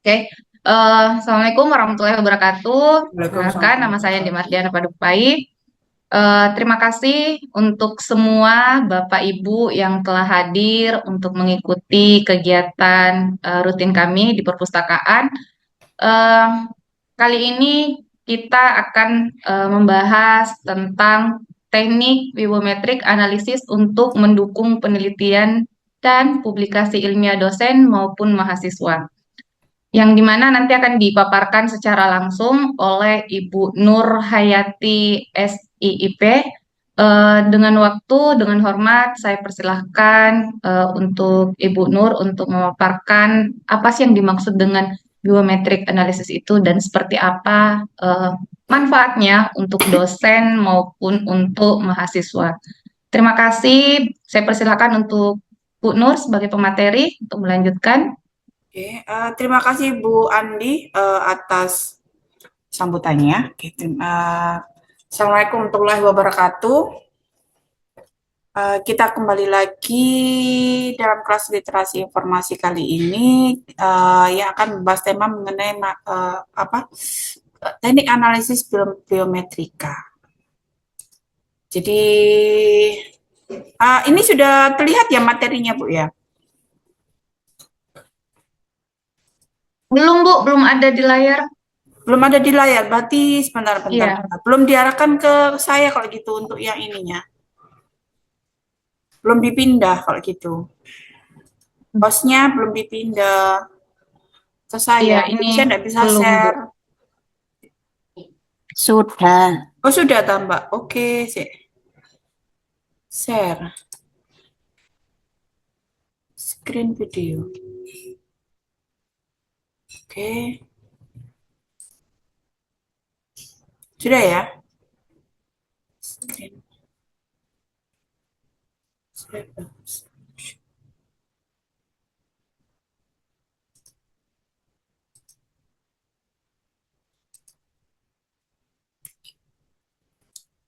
Oke, Assalamualaikum warahmatullahi wabarakatuh. Perkenalkan, Waalaikumsalam nama saya Andi warahmatullahi Mardiana Padupai. Terima kasih untuk semua Bapak Ibu yang telah hadir untuk mengikuti kegiatan rutin kami di perpustakaan. Eh, Kali ini kita akan membahas tentang teknik bibliometrik analisis untuk mendukung penelitian dan publikasi ilmiah dosen maupun mahasiswa yang dimana nanti akan dipaparkan secara langsung oleh Ibu Nur Hayati SIIP. Dengan waktu, dengan hormat, saya persilahkan untuk Ibu Nur untuk memaparkan apa sih yang dimaksud dengan biometric analysis itu dan seperti apa manfaatnya untuk dosen maupun untuk mahasiswa. Terima kasih. Saya persilahkan untuk Bu Nur sebagai pemateri untuk melanjutkan. Oke, terima kasih Bu Andi atas sambutannya. Oke, Assalamualaikum warahmatullahi wabarakatuh. Kita kembali lagi dalam kelas literasi informasi kali ini yang akan membahas tema mengenai teknik analisis biometrika. Jadi ini sudah terlihat ya materinya Bu ya. Belum, Bu, belum ada di layar. Belum ada di layar, berarti sebentar. Iya. Belum diarahkan ke saya kalau gitu untuk yang ininya. Belum dipindah kalau gitu. Hostnya belum dipindah ke Iya, saya. ini Jadi saya nggak bisa belum, Bu. share. Sudah. Oh sudah tambah. Oke, share screen video. Oke, sudah ya. Screen. Sudah.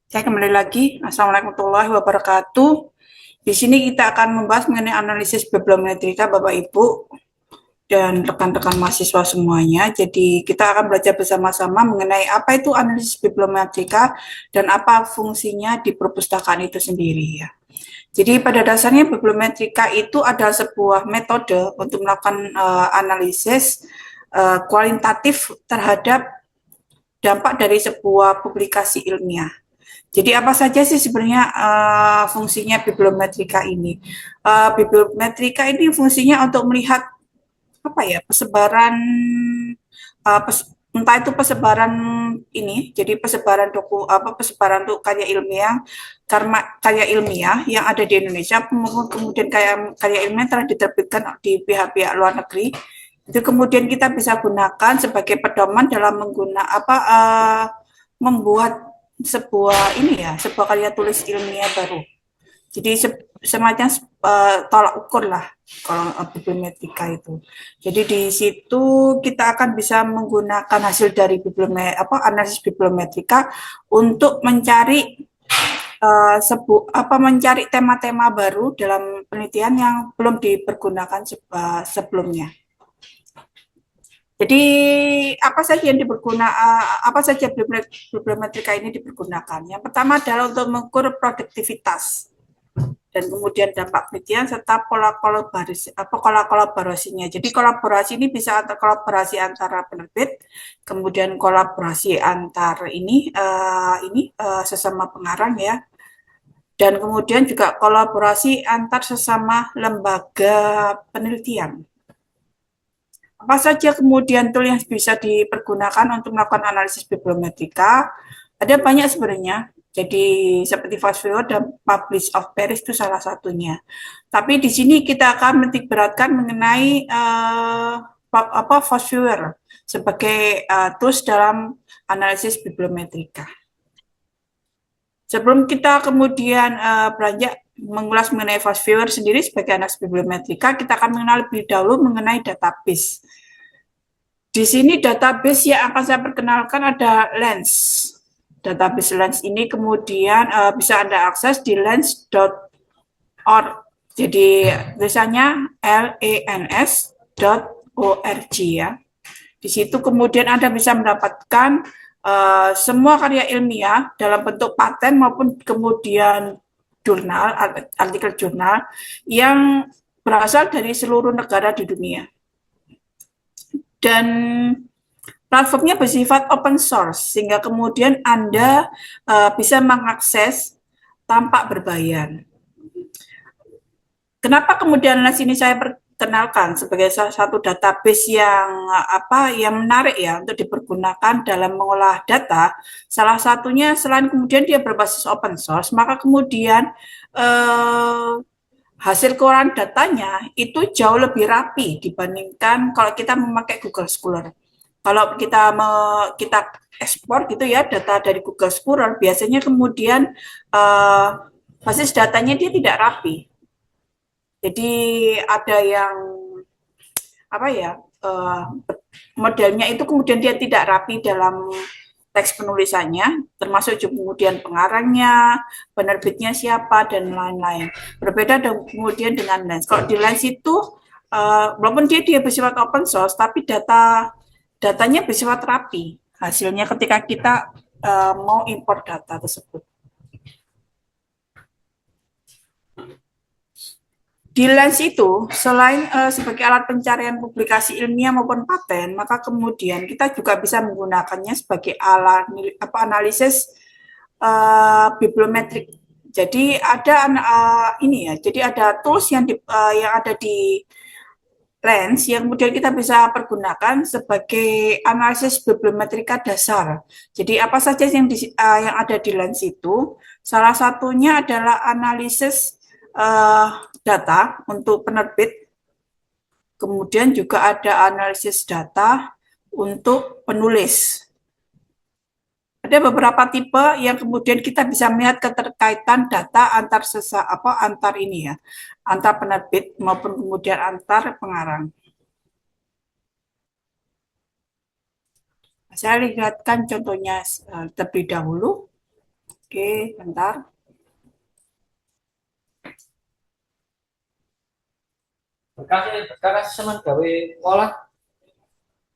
Saya kembali lagi. Assalamualaikum warahmatullahi wabarakatuh. Di sini kita akan membahas mengenai analisis bibliometrika Bapak Ibu dan rekan-rekan mahasiswa semuanya. Jadi kita akan belajar bersama-sama mengenai apa itu analisis bibliometrika dan apa fungsinya di perpustakaan itu sendiri ya. Jadi pada dasarnya bibliometrika itu adalah sebuah metode untuk melakukan analisis kualitatif terhadap dampak dari sebuah publikasi ilmiah. Jadi apa saja sih sebenarnya fungsinya bibliometrika ini? Bibliometrika ini fungsinya untuk melihat apa ya persebaran entah itu persebaran ini jadi persebaran persebaran untuk karya ilmiah karena karya ilmiah yang ada di Indonesia kemudian karya ilmiah telah diterbitkan di pihak-pihak luar negeri itu kemudian kita bisa gunakan sebagai pedoman dalam membuat sebuah ini ya sebuah karya tulis ilmiah baru jadi semacam tolak ukur lah kalau bibliometrika itu. Jadi di situ kita akan bisa menggunakan hasil dari analisis bibliometrika untuk mencari mencari tema-tema baru dalam penelitian yang belum dipergunakan sebelumnya. Jadi apa saja bibliometrika ini dipergunakan? Yang pertama adalah untuk mengukur produktivitas dan kemudian dampak penelitian serta pola kolaborasinya. Jadi kolaborasi ini bisa kolaborasi antara penerbit, kemudian kolaborasi antar sesama pengarang ya, dan kemudian juga kolaborasi antar sesama lembaga penelitian. Apa saja kemudian tool yang bisa dipergunakan untuk melakukan analisis bibliometrika? Ada banyak sebenarnya. Jadi seperti FastViewer dan Publish of Paris itu salah satunya. Tapi di sini kita akan menitik beratkan mengenai FastViewer sebagai tools dalam analisis bibliometrika. Sebelum kita kemudian beranjak mengulas mengenai FastViewer sendiri sebagai analisis bibliometrika, kita akan mengenal lebih dahulu mengenai database. Di sini database yang akan saya perkenalkan ada Lens. Database Lens ini kemudian bisa Anda akses di lens.org. Jadi tulisannya lens.org ya. Di situ kemudian Anda bisa mendapatkan semua karya ilmiah dalam bentuk paten maupun kemudian jurnal, artikel jurnal yang berasal dari seluruh negara di dunia. Dan platformnya bersifat open source, sehingga kemudian Anda bisa mengakses tanpa berbayar. Kenapa kemudian Lens ini saya perkenalkan sebagai salah satu database yang menarik ya untuk dipergunakan dalam mengolah data. Salah satunya selain kemudian dia berbasis open source, maka kemudian hasil keluaran datanya itu jauh lebih rapi dibandingkan kalau kita memakai Google Scholar. Kalau kita ekspor gitu ya data dari Google Scholar, biasanya kemudian basis datanya dia tidak rapi. Jadi ada yang modelnya itu kemudian dia tidak rapi dalam teks penulisannya, termasuk juga kemudian pengarangnya, penerbitnya siapa, dan lain-lain. Berbeda kemudian dengan Lens. Kalau di Lens itu, walaupun dia bersifat open source, tapi datanya bersifat rapi. Hasilnya ketika kita mau import data tersebut. Di Lens itu, selain sebagai alat pencarian publikasi ilmiah maupun paten, maka kemudian kita juga bisa menggunakannya sebagai alat analisis bibliometrik. Jadi ada jadi ada tools yang ada di Lens yang kemudian kita bisa pergunakan sebagai analisis bibliometrika dasar. Jadi apa saja yang ada di Lens itu? Salah satunya adalah analisis data untuk penerbit, kemudian juga ada analisis data untuk penulis. Ada beberapa tipe yang kemudian kita bisa melihat keterkaitan data antar antar penerbit maupun kemudian antar pengarang. Saya lihatkan contohnya terlebih dahulu. Oke, bentar. Kakak semen gawe olah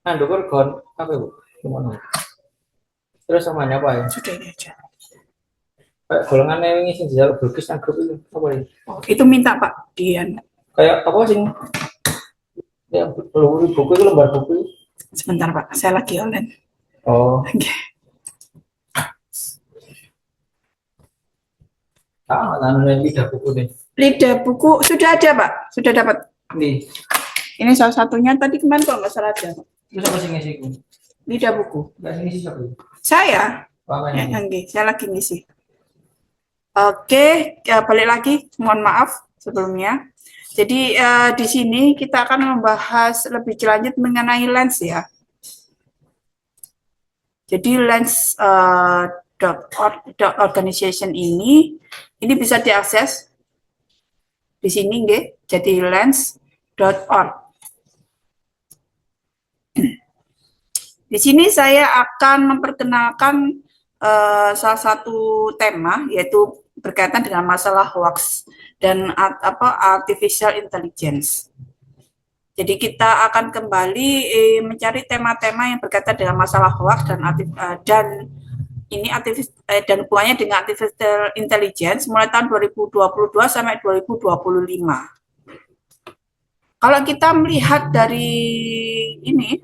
nanduk gon apa Bu? Gimana? Terus samanya apa ya? Sudah ini aja. Kayak golongan yang sing jalur Bulkis nang grup itu apa ya? Oh, itu minta Pak Dian. Kayak apa sing yang buku itu lembar buku. Sebentar Pak, saya lagi online. Oh. Oke. Lidah buku nih. Lidah buku sudah ada Pak, sudah dapat. Nih. Ini salah satunya tadi kemarin kalau nggak salah ada. Terus apa sih ngisi? Lidah buku. Nggak ngisi siapa? Saya. Ya, saya lagi ngisi. Oke, balik lagi. Mohon maaf sebelumnya. Jadi di sini kita akan membahas lebih lanjut mengenai Lens ya. Jadi Lens .organization ini bisa diakses di sini nggih. Jadi lens.org. Di sini saya akan memperkenalkan salah satu tema yaitu berkaitan dengan masalah hoax dan artificial intelligence. Jadi kita akan kembali mencari tema-tema yang berkaitan dengan masalah hoax dan hubungannya dengan artificial intelligence mulai tahun 2022 sampai 2025. Kalau kita melihat dari ini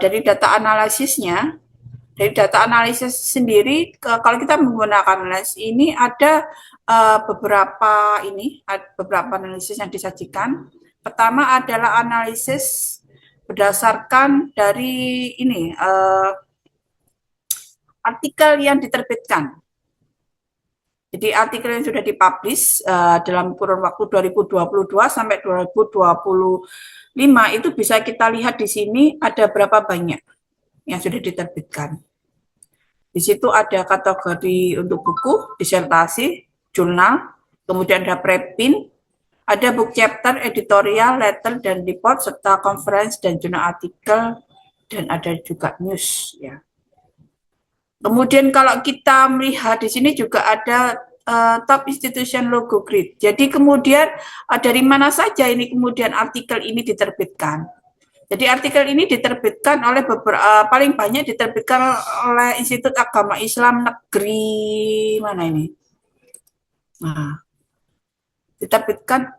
dari data analisisnya, dari data analisis sendiri, kalau kita menggunakan Lens ini ada beberapa analisis yang disajikan. Pertama adalah analisis berdasarkan dari artikel yang diterbitkan. Jadi artikel yang sudah dipublish dalam kurun waktu 2022 sampai 2025 itu bisa kita lihat di sini ada berapa banyak yang sudah diterbitkan. Di situ ada kategori untuk buku, disertasi, jurnal, kemudian ada preprint, ada book chapter, editorial, letter, dan report, serta conference dan jurnal artikel, dan ada juga news ya. Kemudian kalau kita melihat di sini juga ada top institution logo grid. Jadi kemudian dari mana saja ini kemudian artikel ini diterbitkan. Jadi artikel ini diterbitkan oleh paling banyak diterbitkan oleh Institut Agama Islam Negeri mana ini? Nah, diterbitkan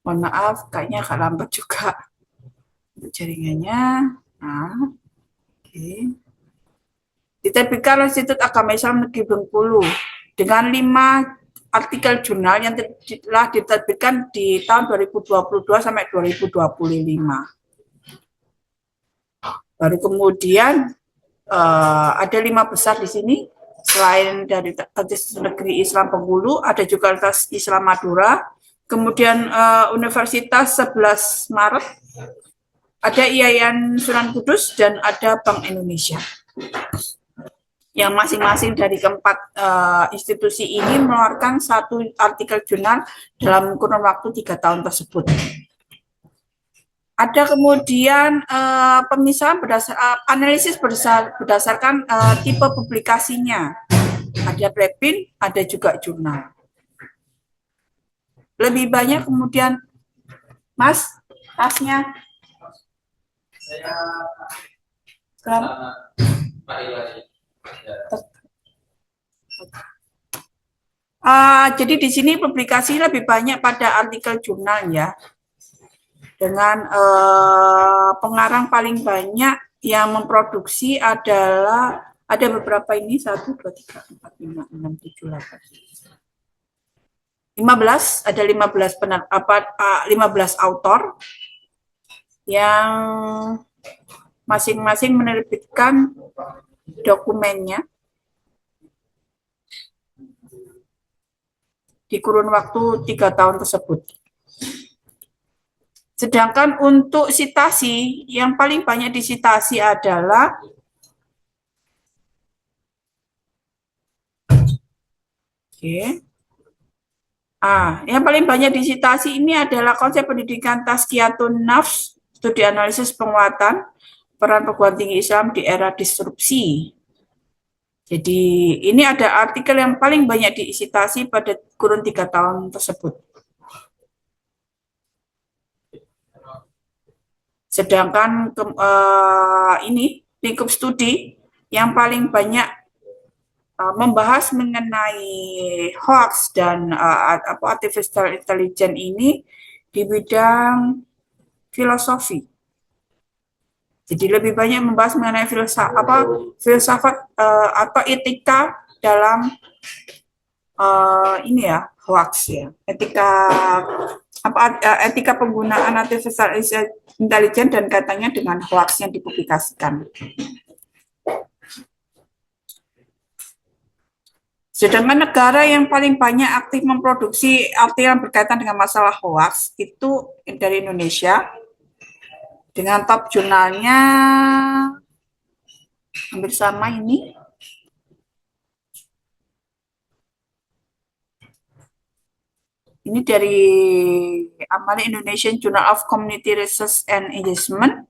mohon maaf, kayaknya agak lambat juga untuk jaringannya. Nah, oke. Diterbitkan oleh Institut Agama Islam Negeri Bengkulu dengan 5 artikel jurnal yang telah diterbitkan di tahun 2022 sampai 2025. Baru kemudian ada 5 besar di sini. Selain dari Negeri Islam Bengkulu, ada juga Universitas Islam Madura, kemudian Universitas 11 Maret, ada IAIN Sunan Kudus, dan ada Bank Indonesia. Yang masing-masing dari keempat institusi ini mengeluarkan 1 artikel jurnal dalam kurun waktu 3 tahun tersebut. Ada kemudian pemisahan analisis berdasarkan tipe publikasinya. Ada preprint, ada juga jurnal. Lebih banyak kemudian, Mas, tasnya. Jadi di sini publikasi lebih banyak pada artikel jurnal ya. Dengan pengarang paling banyak yang memproduksi adalah ada beberapa ini 1, 2, 3, 4, 5, 6, 7, 8, 15 ada 15 autor yang masing-masing menerbitkan dokumennya di kurun waktu 3 tahun tersebut. Sedangkan untuk sitasi, yang paling banyak disitasi adalah yang paling banyak disitasi ini adalah konsep pendidikan Tazkiyatun Nafs, studi analisis penguatan, peran perguruan tinggi Islam di era disrupsi. Jadi ini ada artikel yang paling banyak disitasi pada kurun 3 tahun tersebut. Sedangkan ini lingkup studi yang paling banyak membahas mengenai hoax dan artificial intelligence ini di bidang filosofi. Jadi lebih banyak membahas mengenai filsafat atau etika dalam ini ya, hoax ya. Etika penggunaan artificial intelligence dan kaitannya dengan hoax yang dipublikasikan. Sedangkan negara yang paling banyak aktif memproduksi artikel berkaitan dengan masalah hoax itu dari Indonesia, dengan top jurnalnya hampir sama ini. Ini dari Amali Indonesian Journal of Community Research and Engagement.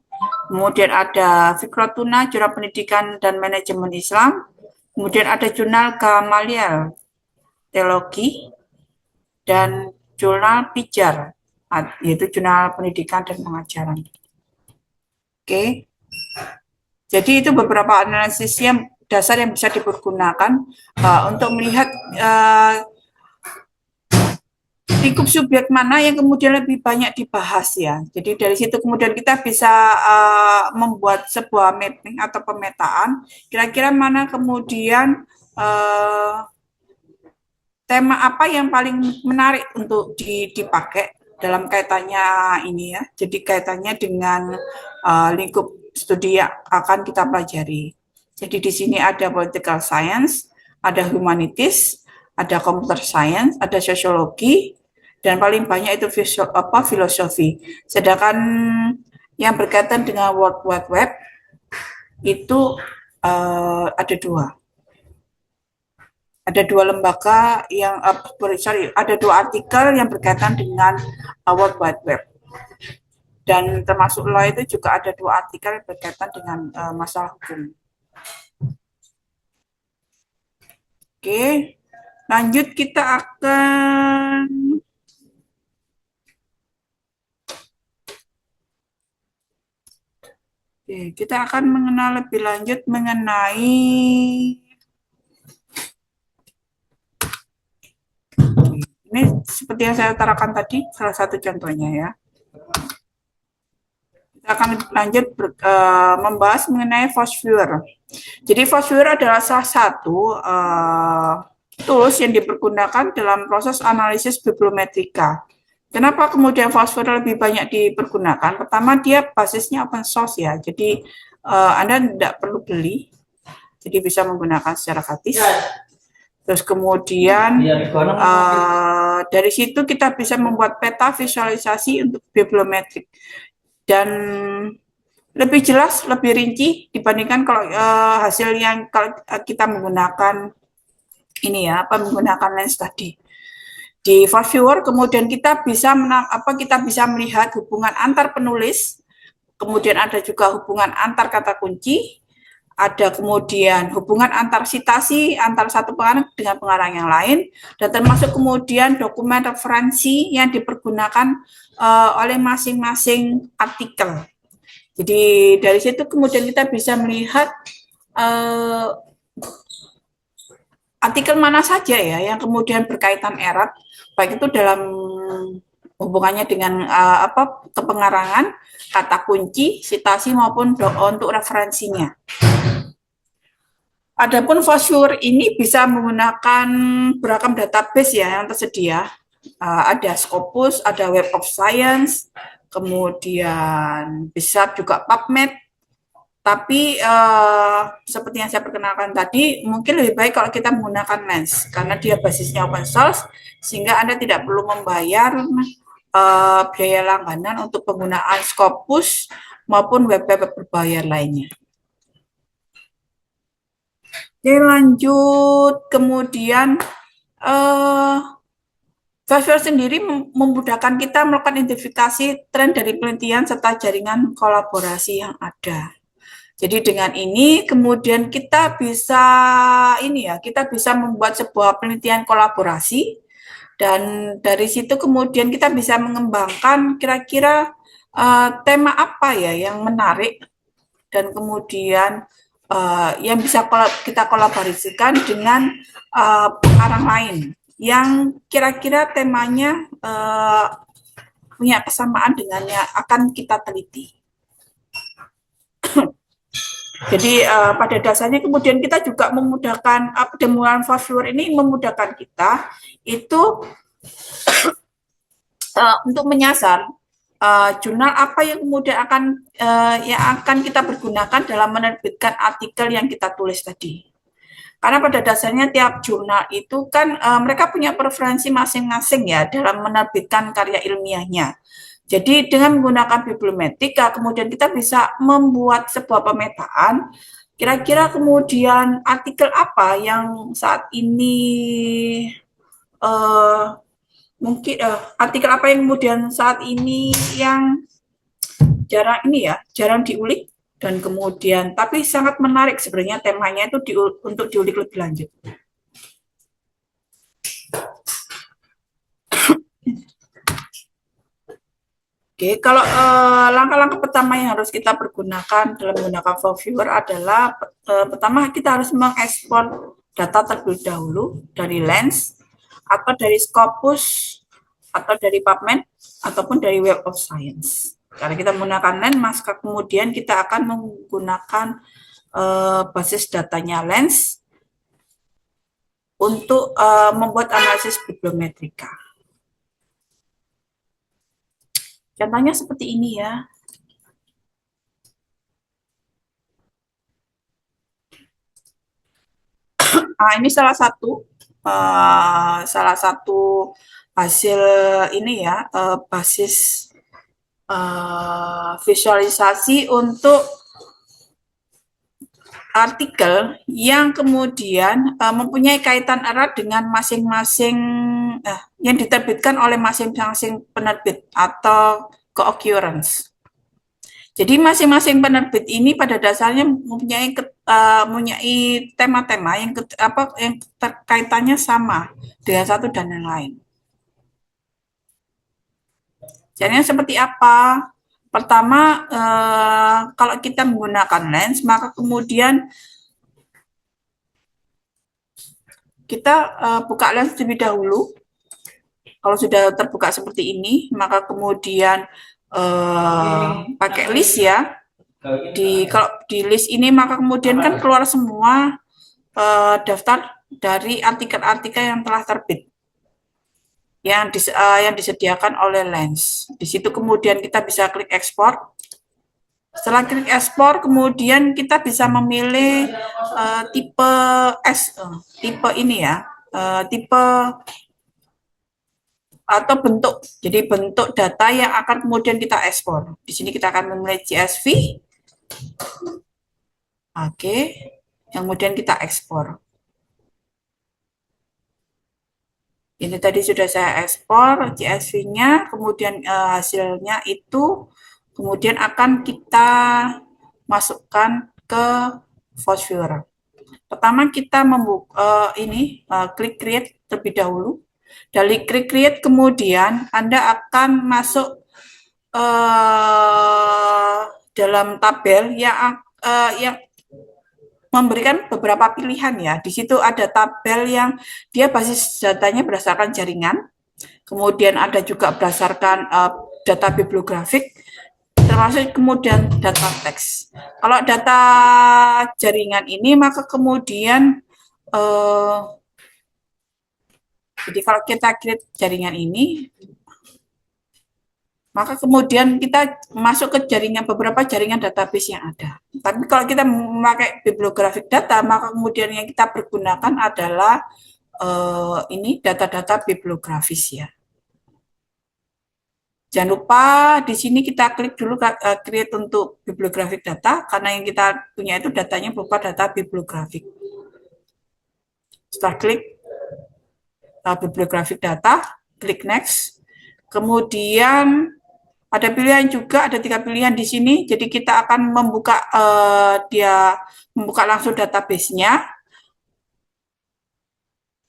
Kemudian ada Fikrotuna, Jurnal Pendidikan dan Manajemen Islam. Kemudian ada Jurnal Gamaliel Teologi dan Jurnal Pijar, yaitu Jurnal Pendidikan dan Pengajaran. Oke. Jadi itu beberapa analisis yang dasar yang bisa dipergunakan untuk melihat lingkup subjek mana yang kemudian lebih banyak dibahas ya. Jadi dari situ kemudian kita bisa membuat sebuah mapping atau pemetaan, kira-kira mana kemudian tema apa yang paling menarik untuk dipakai dalam kaitannya ini ya. Jadi kaitannya dengan lingkup studi yang akan kita pelajari. Jadi di sini ada political science, ada humanities, ada computer science, ada sosiologi, dan paling banyak itu filosofi. Sedangkan yang berkaitan dengan World Wide Web itu ada 2. Ada 2 lembaga yang ada 2 artikel yang berkaitan dengan World Wide Web. Dan termasuk law itu juga ada 2 artikel yang berkaitan dengan masalah hukum. Oke, lanjut kita akan mengenal lebih lanjut mengenai ini seperti yang saya utarakan tadi, salah satu contohnya ya. Kita akan lanjut membahas mengenai Foursquare. Jadi Foursquare adalah salah satu tools yang dipergunakan dalam proses analisis bibliometrika. Kenapa kemudian Foursquare lebih banyak dipergunakan? Pertama, dia basisnya open source ya, jadi Anda tidak perlu beli, jadi bisa menggunakan secara gratis. Terus kemudian dari situ kita bisa membuat peta visualisasi untuk bibliometrik dan lebih jelas, lebih rinci dibandingkan kalau hasil yang kalau kita menggunakan ini ya, menggunakan lens tadi. Di Foursquare kemudian kita bisa melihat hubungan antar penulis, kemudian ada juga hubungan antar kata kunci, ada kemudian hubungan antar sitasi antar satu pengarang dengan pengarang yang lain, dan termasuk kemudian dokumen referensi yang dipergunakan oleh masing-masing artikel. Jadi dari situ kemudian kita bisa melihat artikel mana saja ya yang kemudian berkaitan erat, baik itu dalam hubungannya dengan kepengarangan, kata kunci, sitasi maupun untuk referensinya. Adapun Foursquare ini bisa menggunakan beragam database ya yang tersedia. Ada Scopus, ada Web of Science, kemudian bisa juga PubMed. Tapi seperti yang saya perkenalkan tadi, mungkin lebih baik kalau kita menggunakan Lens karena dia basisnya open source, sehingga Anda tidak perlu membayar biaya langganan untuk penggunaan Scopus maupun web-web berbayar lainnya. Oke, lanjut. Kemudian Foursquare sendiri memudahkan kita melakukan identifikasi tren dari penelitian serta jaringan kolaborasi yang ada. Jadi dengan ini kemudian kita bisa membuat sebuah penelitian kolaborasi, dan dari situ kemudian kita bisa mengembangkan kira-kira tema apa ya yang menarik, dan kemudian yang bisa kita kolaborasikan dengan pengarang lain yang kira-kira temanya punya kesamaan dengan yang akan kita teliti. Jadi pada dasarnya kemudian kita juga memudahkan dengan Foursquare ini memudahkan kita itu untuk menyasar jurnal apa yang kemudian akan kita pergunakan dalam menerbitkan artikel yang kita tulis tadi. Karena pada dasarnya tiap jurnal itu kan mereka punya preferensi masing-masing ya dalam menerbitkan karya ilmiahnya. Jadi dengan menggunakan bibliometrik, kemudian kita bisa membuat sebuah pemetaan, kira-kira kemudian artikel apa yang saat ini artikel apa yang kemudian saat ini yang jarang diulik, dan kemudian tapi sangat menarik sebenarnya temanya itu untuk diulik lebih lanjut. Oke, kalau langkah-langkah pertama yang harus kita pergunakan dalam menggunakan Foursquare adalah pertama kita harus mengekspor data terlebih dahulu dari Lens atau dari Scopus atau dari PubMed ataupun dari Web of Science. Kalau kita menggunakan Lens, maka kemudian kita akan menggunakan basis datanya Lens untuk membuat analisis bibliometrika. Contohnya seperti ini ya. Nah, ini salah satu hasil ini ya, basis visualisasi untuk artikel yang kemudian mempunyai kaitan erat dengan masing-masing yang diterbitkan oleh masing-masing penerbit atau co-occurrence. Jadi masing-masing penerbit ini pada dasarnya mempunyai tema-tema yang kaitannya sama dengan satu dan yang lain. Caranya seperti apa? Pertama, kalau kita menggunakan lens, maka kemudian kita buka lens terlebih dahulu. Kalau sudah terbuka seperti ini, maka kemudian pakai list ya. Kalau di list ini maka kemudian kan keluar semua daftar dari artikel-artikel yang telah terbit yang disediakan oleh Lens. Di situ kemudian kita bisa klik ekspor. Setelah klik ekspor, kemudian kita bisa memilih tipe tipe ini ya, tipe atau bentuk. Jadi bentuk data yang akan kemudian kita ekspor. Di sini kita akan memilih CSV. Oke, yang kemudian kita ekspor. Ini tadi sudah saya ekspor CSV-nya, kemudian hasilnya itu kemudian akan kita masukkan ke Voucher. Pertama kita membuka klik create terlebih dahulu. Dari klik create kemudian Anda akan masuk dalam tabel yang memberikan beberapa pilihan ya. Di situ ada tabel yang dia basis datanya berdasarkan jaringan, kemudian ada juga berdasarkan data bibliografik, termasuk kemudian data teks. Kalau data jaringan ini maka kemudian jadi kalau kita create jaringan ini, maka kemudian kita masuk ke jaringan beberapa jaringan database yang ada. Tapi kalau kita memakai bibliographic data, maka kemudian yang kita pergunakan adalah ini data-data bibliografis ya. Jangan lupa di sini kita klik dulu create untuk bibliographic data, karena yang kita punya itu datanya berupa data bibliografik. Setelah klik bibliographic data, klik next. Kemudian ada pilihan juga, ada 3 pilihan di sini. Jadi kita akan membuka membuka langsung database-nya.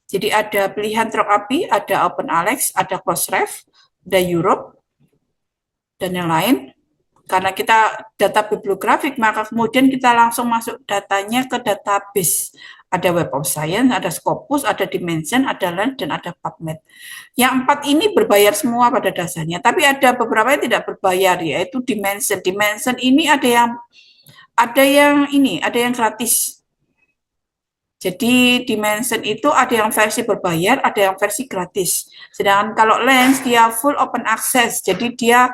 Jadi ada pilihan TrockAPI, ada OpenAlex, ada Crossref, ada Europe, dan yang lain. Karena kita data bibliografik, maka kemudian kita langsung masuk datanya ke database. Ada Web of Science, ada Scopus, ada Dimension, ada Lens, dan ada PubMed. Yang 4 ini berbayar semua pada dasarnya, tapi ada beberapa yang tidak berbayar, yaitu Dimension. Dimension ini ada yang gratis. Jadi Dimension itu ada yang versi berbayar, ada yang versi gratis. Sedangkan kalau Lens dia full open access, jadi dia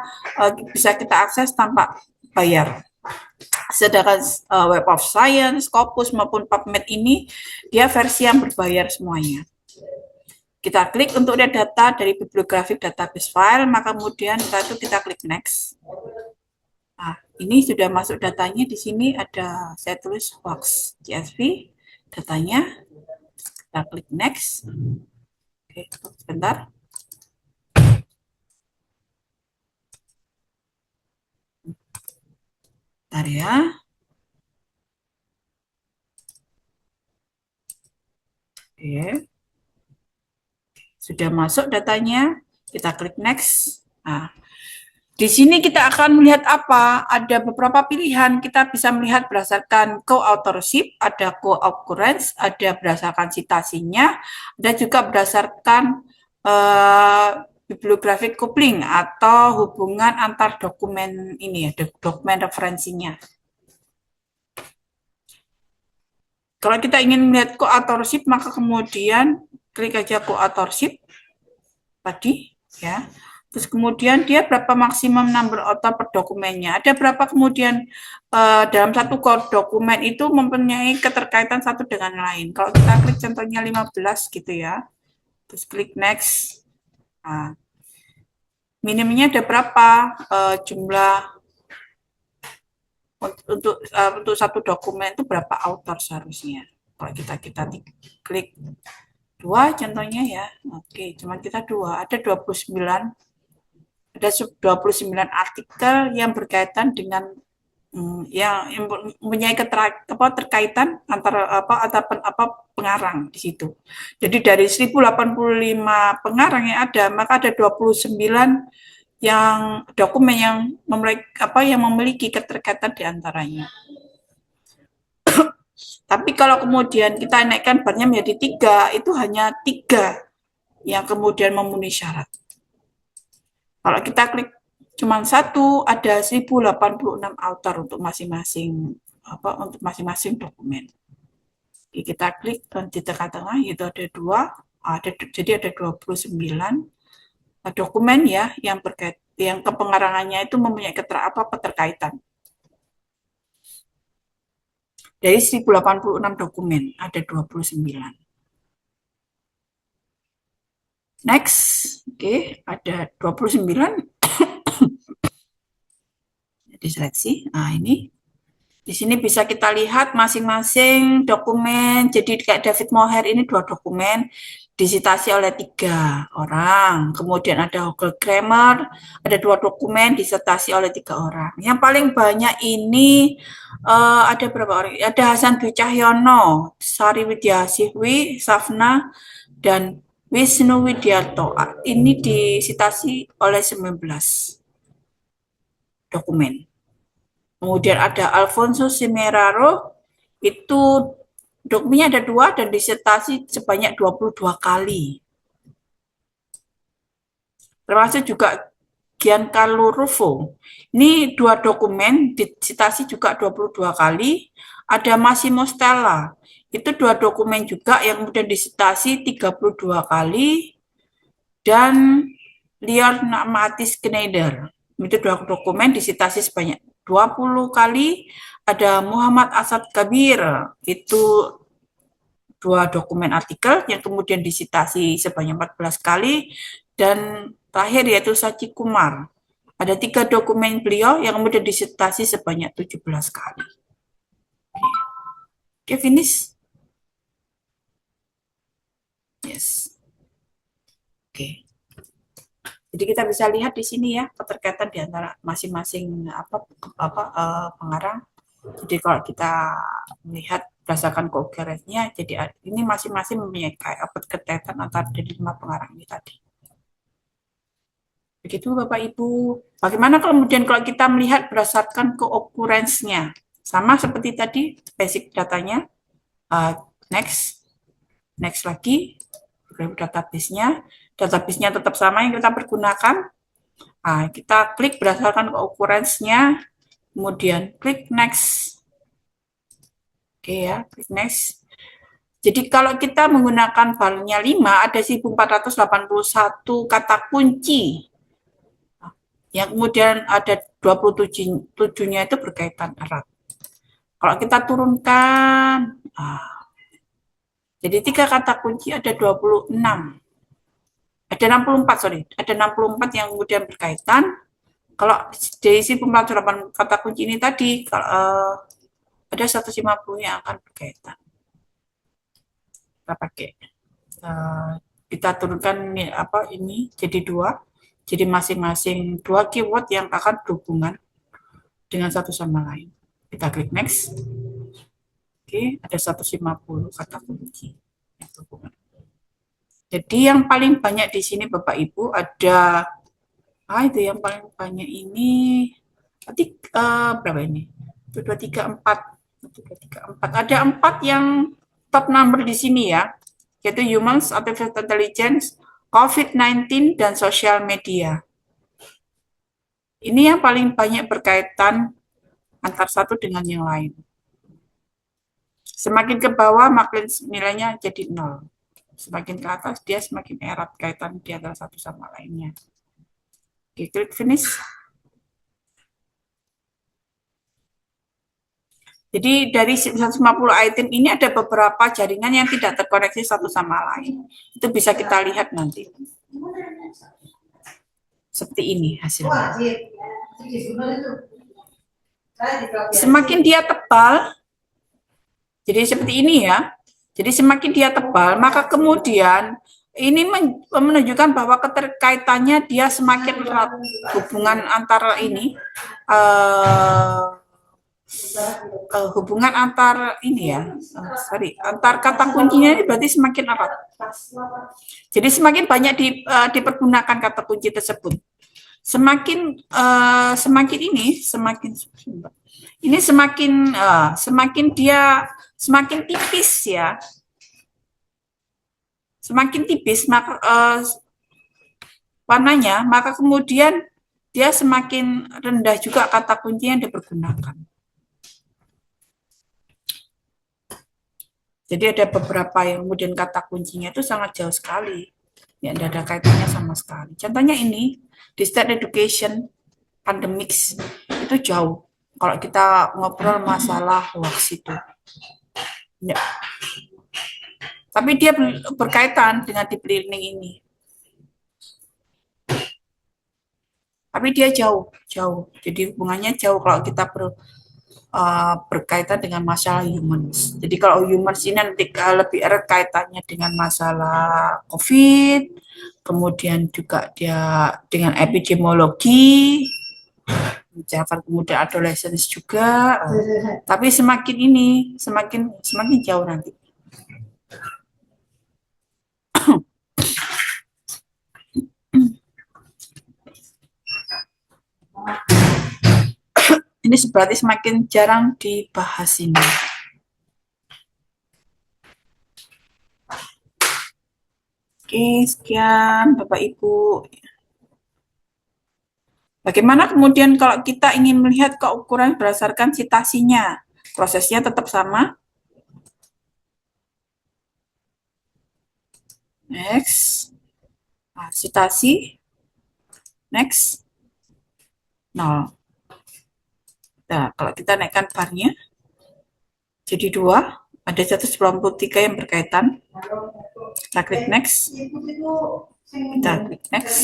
bisa kita akses tanpa bayar. Sedangkan Web of Science, Scopus maupun PubMed ini dia versi yang berbayar semuanya. Kita klik untuk lihat data dari bibliographic database file, maka kemudian setelah itu kita klik next. Nah, ini sudah masuk datanya. Di sini ada saya tulis box CSV datanya. Kita klik next. Oke, sebentar. Bentar ya. Oke. Sudah masuk datanya, kita klik next. Nah, di sini kita akan melihat apa? Ada beberapa pilihan. Kita bisa melihat berdasarkan co-authorship, ada co-occurrence, ada berdasarkan citasinya, ada juga berdasarkan bibliographic coupling atau hubungan antar dokumen ini ya, dokumen referensinya. Kalau kita ingin melihat co-authorship, maka kemudian klik aja co-authorship tadi ya. Terus kemudian dia berapa maksimum number author per dokumennya. Ada berapa kemudian dalam satu dokumen itu mempunyai keterkaitan satu dengan lain. Kalau kita klik contohnya 15 gitu ya. Terus klik next. Nah, minimumnya ada berapa jumlah untuk satu dokumen itu berapa author seharusnya. Kalau kita klik 2 contohnya ya. Oke, cuma kita 2, ada 29 ada 29 artikel yang berkaitan dengan yang mempunyai terkaitan antara pengarang di situ. Jadi dari 1085 pengarang yang ada, maka ada 29 yang dokumen yang memiliki keterkaitan di antaranya. Tapi kalau kemudian kita naikkan barnya menjadi 3, itu hanya 3 yang kemudian memenuhi syarat. Kalau kita klik cuma 1, ada 1086 author untuk masing-masing dokumen. Oke, kita klik di tengah-tengah, itu ada 2, jadi ada 29 dokumen ya yang kepengarangannya itu mempunyai keterkaitan. Dari 1086 dokumen ada 29. Next, oke, ada 29 diseleksi. Nah, ini di sini bisa kita lihat masing-masing dokumen. Jadi kayak David Moher ini 2 dokumen disitasi oleh 3 orang. Kemudian ada Hogel Kramer, ada 2 dokumen disertasi oleh 3 orang. Yang paling banyak ini ada berapa orang? Ada Hasan Dwi Cahyono, Sari Widyasihwi, Safna, dan Wisnu Widiarto. Ini disitasi oleh 19 dokumen. Kemudian ada Alfonso Semeraro, itu dokumennya ada 2 dan disertasi sebanyak 22 kali. Termasuk juga Giancarlo Ruffo. Ini 2 dokumen disitasi juga 22 kali. Ada Massimo Stella. Itu 2 dokumen juga yang kemudian disitasi 32 kali. Dan Leon Matis Schneider. Itu 2 dokumen disitasi sebanyak 20 kali. Ada Muhammad Asad Kabir, itu 2 dokumen artikel yang kemudian disitasi sebanyak 14 kali. Dan terakhir yaitu Sachi Kumar. Ada 3 dokumen beliau yang kemudian disitasi sebanyak 17 kali. Oke, finish. Yes. Oke. Jadi kita bisa lihat di sini ya keterkaitan di antara masing-masing pengarang. Jadi kalau kita melihat berdasarkan koherensinya, jadi ini masing-masing mempunyai keterkaitan antara dari 5 pengarang ini tadi. Begitu Bapak Ibu. Bagaimana kemudian kalau kita melihat berdasarkan keokurensinya? Sama seperti tadi basic datanya. Next lagi database-nya. Database-nya tetap sama yang kita pergunakan. Kita klik berdasarkan keokurensinya, kemudian klik next. Oke ya, klik next. Jadi kalau kita menggunakan barnya 5, ada 1481 kata kunci. Yang kemudian ada 27-nya itu berkaitan erat. Kalau kita turunkan, jadi 3 kata kunci ada 26. Ada 64 yang kemudian berkaitan. Kalau dari 1408 kata kunci ini tadi, ada 150 yang akan berkaitan. Kita pakai, kita turunkan ini jadi 2. Jadi masing-masing 2 keyword yang akan berhubungan dengan satu sama lain. Kita klik next. Oke, ada 150 kata kunci yang berhubungan. Jadi yang paling banyak di sini Bapak Ibu ada itu yang paling banyak ini berapa ini? 1 2 3 4. Ada 4 yang top number di sini ya, yaitu Humans, Artificial Intelligence, COVID-19 dan Social Media. Ini yang paling banyak berkaitan antar satu dengan yang lain. Semakin ke bawah makin nilainya jadi 0. Semakin ke atas dia semakin erat kaitan di antara satu sama lainnya. Oke, klik finish. Jadi dari 150 item ini ada beberapa jaringan yang tidak terkoneksi satu sama lain. Itu bisa kita lihat nanti. Seperti ini hasilnya. Semakin dia tebal, jadi seperti ini ya. Jadi semakin dia tebal, maka kemudian ini menunjukkan bahwa keterkaitannya dia semakin erat, hubungan antara ini hubungan antar ini ya, antar kata kuncinya ini berarti semakin erat. Jadi semakin banyak dipergunakan kata kunci tersebut, semakin semakin tipis ya, semakin tipis maka warnanya, maka kemudian dia semakin rendah juga kata kunci yang dipergunakan. Jadi ada beberapa yang kemudian kata kuncinya itu sangat jauh sekali, ya tidak ada kaitannya sama sekali. Contohnya ini di state education pandemics itu jauh. Kalau kita ngobrol masalah hoax itu, ya. Tapi dia berkaitan dengan deep learning ini. Tapi dia jauh. Jadi hubungannya jauh kalau kita berkaitan dengan masalah humans. Jadi kalau humans ini nanti lebih erat kaitannya dengan masalah COVID, kemudian juga dia dengan epidemiologi, misalkan kemudian adolescence juga. Tapi semakin jauh nanti. Ini berarti semakin jarang dibahas ini. Oke, sekian Bapak Ibu. Bagaimana kemudian kalau kita ingin melihat keukuran berdasarkan citasinya? Prosesnya tetap sama. Next. Nah, citasi. Next. 0. Nah, kalau kita naikkan barnya, jadi 2. Ada 193 yang berkaitan. Kita klik next. Kita klik next.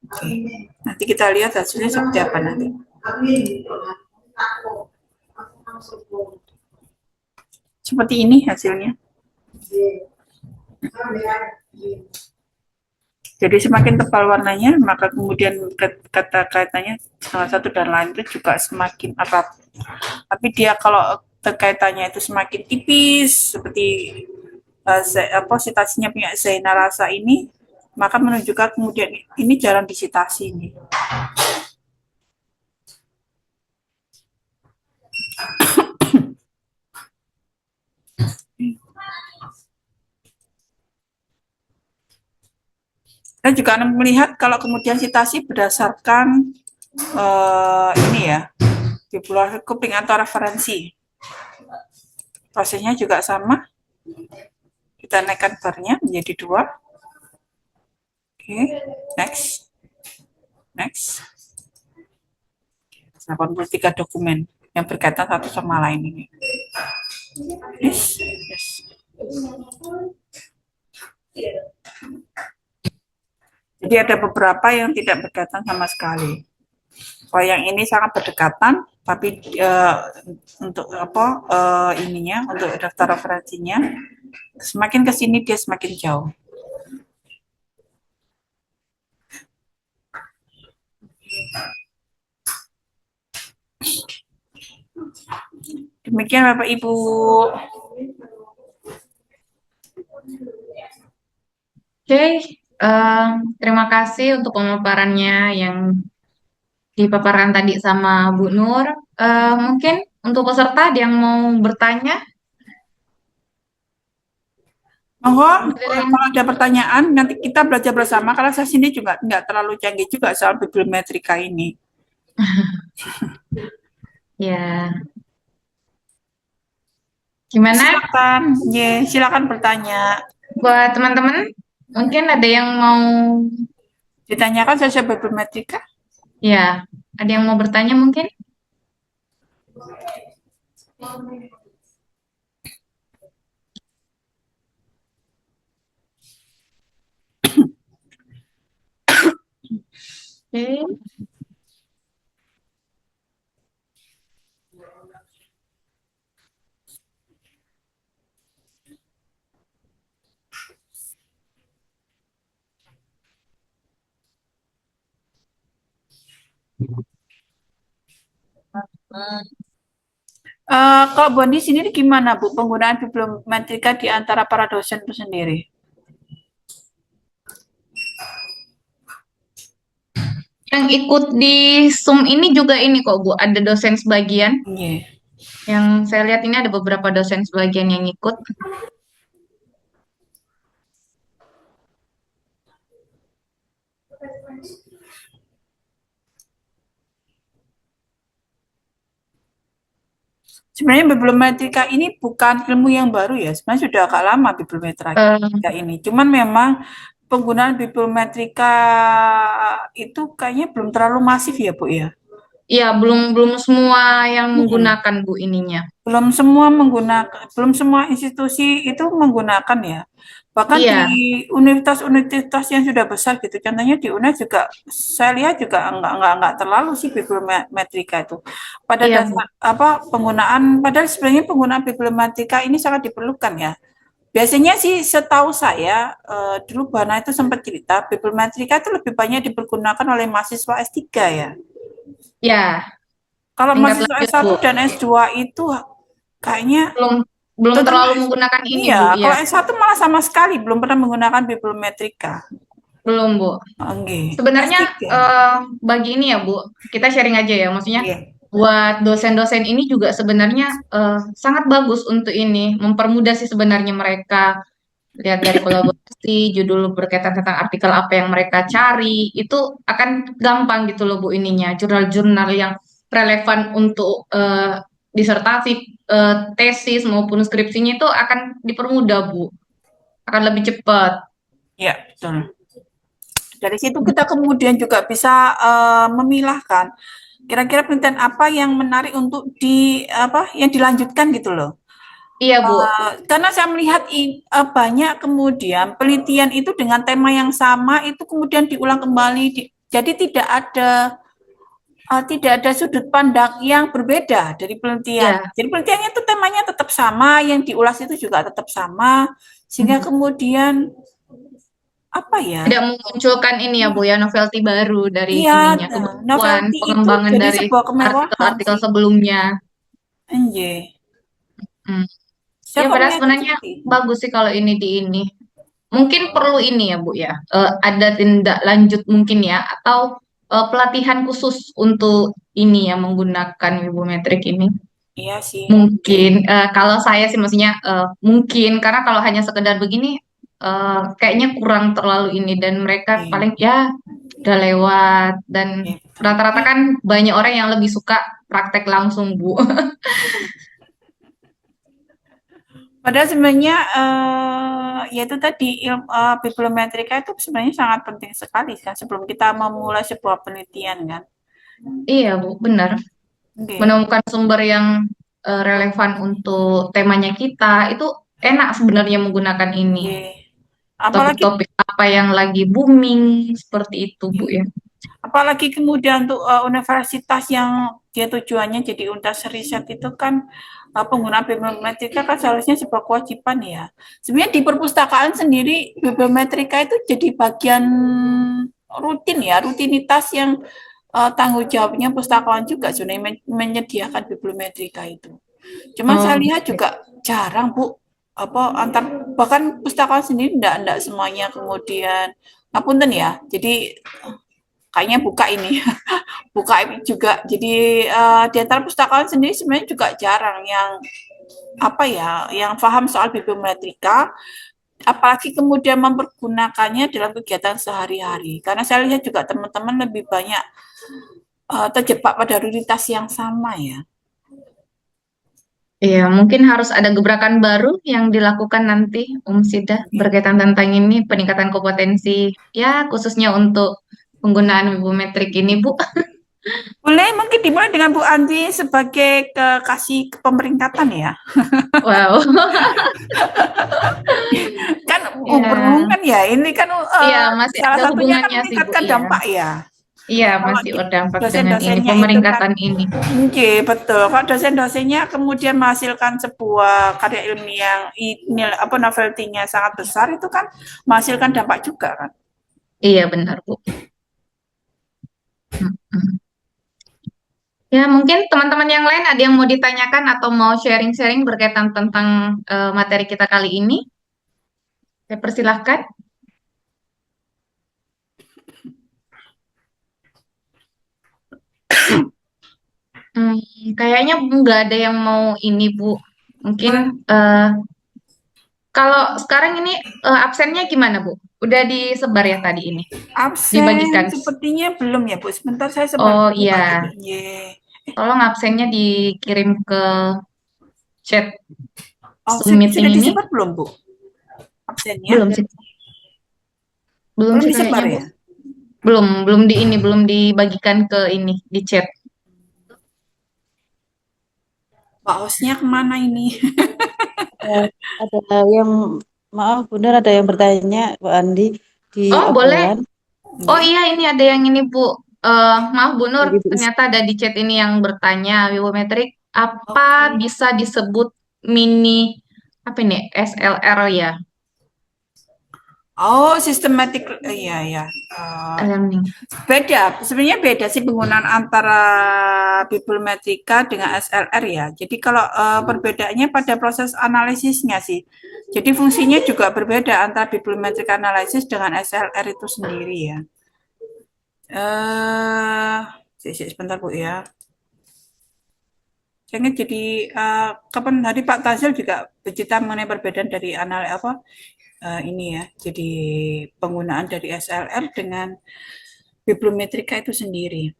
Oke. Nanti kita lihat hasilnya seperti apa nanti. Seperti ini hasilnya. Jadi semakin tebal warnanya, maka kemudian kata-katanya salah satu dan lain itu juga semakin erat. Tapi dia kalau terkaitannya itu semakin tipis, seperti citasinya punya Zainal Rasa ini, maka menunjukkan kemudian ini jarang disitasi ini. Kita juga akan melihat kalau kemudian citasi berdasarkan ini ya, bipolar coupling atau referensi. Prosesnya juga sama. Kita naikkan barnya menjadi 2. Oke, next. Next. 83 dokumen yang berkaitan satu sama lain ini. Yes. Jadi ada beberapa yang tidak berkaitan sama sekali. Kalau yang ini sangat berdekatan, tapi untuk untuk daftar referensinya, semakin ke sini dia semakin jauh. Demikian Bapak Ibu. Oke, terima kasih untuk pemaparannya yang dipaparkan tadi sama Bu Nur. Mungkin untuk peserta ada yang mau bertanya? Monggo, kalau ada pertanyaan, nanti kita belajar bersama, karena saya sini juga nggak terlalu canggih juga soal bibliometrika ini. Ya. Gimana? Silakan bertanya. Buat teman-teman, mungkin ada yang mau Ditanyakan soal bibliometrika? ya, ada yang mau bertanya mungkin? Oke. Kalau Bu Andi sendiri gimana Bu penggunaan bibliometrika di antara para dosen itu sendiri? Yang ikut di Zoom ini juga ini kok Bu, ada dosen sebagian. Iya. Yang saya lihat ini ada beberapa dosen sebagian yang ikut. Sebenarnya bibliometrika ini bukan ilmu yang baru ya, sebenarnya sudah agak lama bibliometrika Eh, ini. Cuman memang penggunaan bibliometrika itu kayaknya belum terlalu masif ya, Bu ya. Iya, belum belum semua yang Mm-mm. menggunakan Bu ininya. Belum semua institusi itu menggunakan ya. Bahkan di Iya, universitas-universitas yang sudah besar gitu, contohnya di UNED juga, saya lihat juga enggak terlalu sih bibliometrika itu. Pada iya Bu. dasar apa penggunaan, padahal sebenarnya penggunaan bibliometrika ini sangat diperlukan ya. Biasanya sih setahu saya, dulu Bana itu sempat cerita, bibliometrika itu lebih banyak dipergunakan oleh mahasiswa S3 ya. Ya, Kalau tingkat mahasiswa lanjut Bu. S1 dan S2 itu kayaknya Belum belum terutama terlalu menggunakan ini Bu. iya, Iya, kalau S1 malah sama sekali belum pernah menggunakan bibliometrika. belum Bu. Oke, Sebenarnya S3. eh, bagi ini ya Bu, kita sharing aja ya. Maksudnya Iya, buat dosen-dosen ini juga sebenarnya sangat bagus untuk ini, mempermudah sih sebenarnya mereka lihat dari kolaborasi, judul berkaitan tentang artikel apa yang mereka cari, itu akan gampang gitu loh Bu ininya. Jurnal-jurnal yang relevan untuk disertasi, tesis maupun skripsinya itu akan dipermudah Bu, akan lebih cepat. iya betul. Dari situ kita kemudian juga bisa memilahkan kira-kira penelitian apa yang menarik untuk yang dilanjutkan gitu loh. Iya Bu. Karena saya melihat banyak kemudian penelitian itu dengan tema yang sama itu kemudian diulang kembali, jadi tidak ada sudut pandang yang berbeda dari penelitian. Iya. Jadi penelitiannya itu temanya tetap sama, yang diulas itu juga tetap sama, sehingga kemudian apa ya? Tidak memunculkan ini ya Bu ya, novelty baru dari Iya, ininya, kemampuan novelty itu pengembangan jadi dari sebuah kemewahan artikel-artikel sih. sebelumnya. Anjay. Hmm. Saya Ya kok padahal melihatnya sebenarnya seperti itu. bagus sih kalau ini di ini. Mungkin perlu ini ya Bu ya, ada tindak lanjut mungkin ya, atau pelatihan khusus untuk ini ya menggunakan wibometrik ini. Iya sih. Mungkin kalau saya sih maksudnya mungkin karena kalau hanya sekedar begini kayaknya kurang terlalu ini dan mereka Iya, paling ya udah lewat dan iya, betul. rata-rata kan banyak orang yang lebih suka praktek langsung Bu. Padahal sebenarnya ya itu tadi bibliometrika itu sebenarnya sangat penting sekali kan sebelum kita memulai sebuah penelitian kan. Iya Bu, benar. Oke. Menemukan sumber yang relevan untuk temanya kita itu enak sebenarnya menggunakan ini. Oke. Apalagi Topik-topik apa yang lagi booming seperti itu Bu ya. apalagi kemudian untuk universitas yang dia tujuannya jadi universitas riset itu kan penggunaan bibliometrika kan seharusnya sebuah kewajiban ya. Sebenarnya di perpustakaan sendiri bibliometrika itu jadi bagian rutin ya, rutinitas yang tanggung jawabnya pustakawan juga sebenarnya menyediakan bibliometrika itu. Cuman saya Oh, lihat juga jarang Bu bahkan pustakawan sendiri enggak semuanya kemudian ngapunten ya. Jadi kayaknya buka ini buka juga. Jadi di antara pustakawan sendiri sebenarnya juga jarang yang yang paham soal bibliometrika, apalagi kemudian mempergunakannya dalam kegiatan sehari-hari. Karena saya lihat juga teman-teman lebih banyak terjebak pada rutinitas yang sama ya. iya, mungkin harus ada gebrakan baru yang dilakukan nanti, Sida, berkaitan tentang ini, peningkatan kompetensi, ya khususnya untuk penggunaan wibometrik ini, Bu. Boleh mungkin dimulai dengan Bu Andi sebagai kasih kepemeringkatan ya. Wow. Kan Ya, berhubungan ya, ini kan iya masih salah ada satunya kan hubungannya sih, Bu. meningkatkan Iya, dampak ya. iya Kalau masih berdampak dengan ini, dosen-dosennya itu kan, pemeringkatan ini. oke, betul. Kalau dosen-dosennya kemudian menghasilkan sebuah karya ilmiah yang novelty-nya sangat besar, itu kan menghasilkan dampak juga kan. Iya, benar, Bu. Mm-mm. Ya, mungkin teman-teman yang lain ada yang mau ditanyakan atau mau sharing-sharing berkaitan tentang materi kita kali ini. Saya persilahkan. Hmm, kayaknya nggak ada yang mau ini, Bu. Mungkin Boleh. eh, kalau sekarang ini absennya gimana, Bu? Udah disebar ya tadi ini? Absen Dibagikan? sepertinya belum ya, Bu. Sebentar saya sebar Oh dulu kali. iya, Ye. tolong absennya dikirim ke chat Oh, Zoom meeting sudah ini. disebar belum, Bu? Absennya? Belum sih, belum Belum sih disebar kayaknya, Bu. ya? Belum di ini, belum dibagikan ke ini di chat. Pak Osnya kemana ini? Eh, ada yang maaf benar ada yang bertanya Pak Andi di Oh boleh. obrolan Oh Ya. iya, ini ada yang ini, Bu. Maaf Bu Nur, dari Bu ternyata ada di chat ini yang bertanya, Wibometrik, apa Oke. bisa disebut mini, apa ini, SLR ya? Oh, systematic, iya ya. Learning. Beda, sebenarnya beda sih penggunaan antara bibliometrika dengan SLR ya. Jadi kalau perbedaannya pada proses analisisnya sih. Jadi fungsinya juga berbeda antara bibliometric analysis dengan SLR itu sendiri ya. Sebentar Bu ya. Jangan jadi kapan hari Pak Tazil juga bercerita mengenai perbedaan dari ini ya. Jadi penggunaan dari SLR dengan bibliometrika itu sendiri.